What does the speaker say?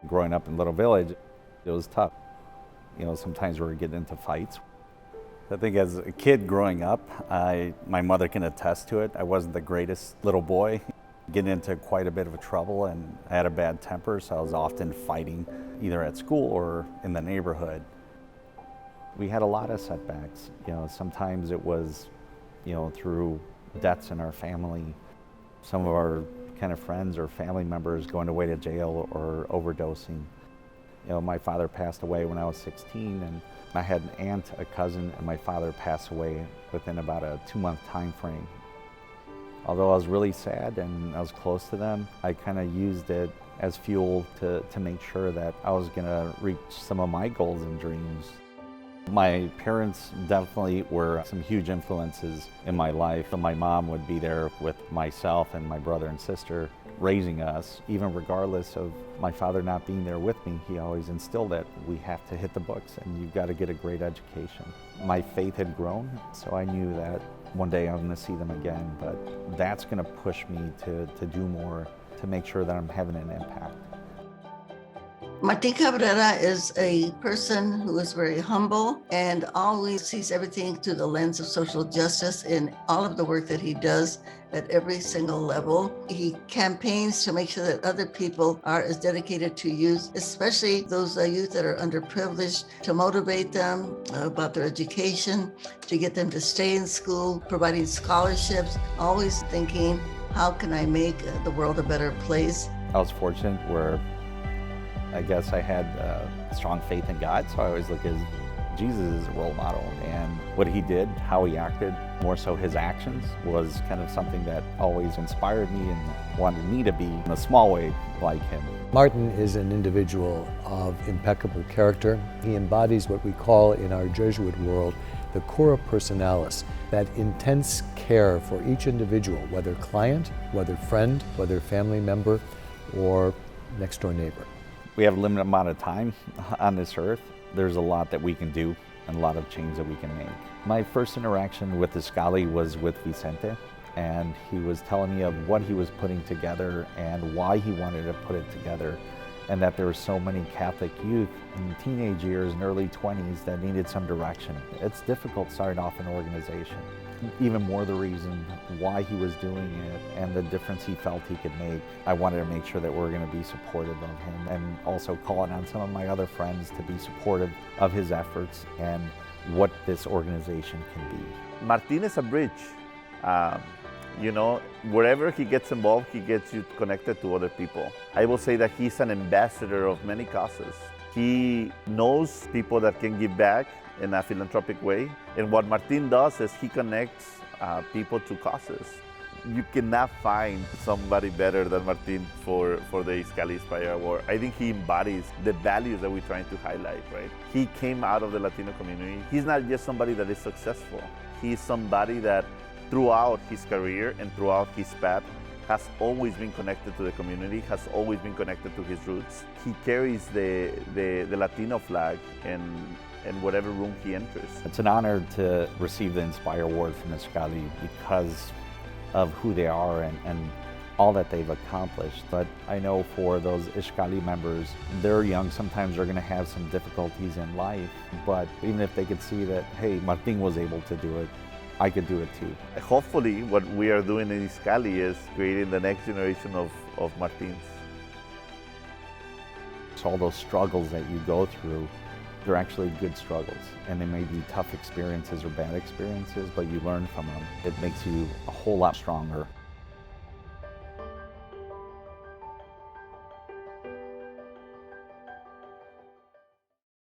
Growing up in Little Village, it was tough. Sometimes we were getting into fights. I think as a kid growing up, my mother can attest to it. I wasn't the greatest little boy, getting into quite a bit of trouble, and I had a bad temper, so I was often fighting either at school or in the neighborhood. We had a lot of setbacks. Sometimes it was, through deaths in our family. Some of our kind of friends or family members going away to jail or overdosing. My father passed away when I was 16, and I had an aunt, a cousin, and my father passed away within about a 2-month time frame. Although I was really sad and I was close to them, I kind of used it as fuel to make sure that I was going to reach some of my goals and dreams. My parents definitely were some huge influences in my life. So my mom would be there with myself and my brother and sister raising us. Even regardless of my father not being there with me, he always instilled that we have to hit the books and you've got to get a great education. My faith had grown, so I knew that one day I'm going to see them again, but that's going to push me to do more, to make sure that I'm having an impact. Martin Cabrera is a person who is very humble and always sees everything through the lens of social justice in all of the work that he does at every single level. He campaigns to make sure that other people are as dedicated to youth, especially those youth that are underprivileged, to motivate them about their education, to get them to stay in school, providing scholarships, always thinking, how can I make the world a better place? I was fortunate where I guess I had strong faith in God, so I always look at Jesus as a role model, and what he did, how he acted, more so his actions, was kind of something that always inspired me and wanted me to be, in a small way, like him. Martin is an individual of impeccable character. He embodies what we call in our Jesuit world the cura personalis, that intense care for each individual, whether client, whether friend, whether family member, or next door neighbor. We have a limited amount of time on this earth. There's a lot that we can do and a lot of change that we can make. My first interaction with Iskali was with Vicente, and he was telling me of what he was putting together and why he wanted to put it together, and that there were so many Catholic youth in teenage years and early 20s that needed some direction. It's difficult starting off an organization. Even more the reason why he was doing it and the difference he felt he could make. I wanted to make sure that we're going to be supportive of him, and also calling on some of my other friends to be supportive of his efforts and what this organization can be. Martin is a bridge. Wherever he gets involved, he gets you connected to other people. I will say that he's an ambassador of many causes. He knows people that can give back in a philanthropic way. And what Martin does is he connects people to causes. You cannot find somebody better than Martin for the Iskali Inspire Award. I think he embodies the values that we're trying to highlight, right? He came out of the Latino community. He's not just somebody that is successful. He's somebody that throughout his career and throughout his path has always been connected to the community, has always been connected to his roots. He carries the Latino flag in whatever room he enters. It's an honor to receive the Inspire Award from Iskali because of who they are and all that they've accomplished. But I know for those Iskali members, they're young, sometimes they're going to have some difficulties in life, but even if they could see that, hey, Martin was able to do it, I could do it too. Hopefully what we are doing in Iskali is creating the next generation of Martins. So all those struggles that you go through, they're actually good struggles, and they may be tough experiences or bad experiences, but you learn from them. It makes you a whole lot stronger.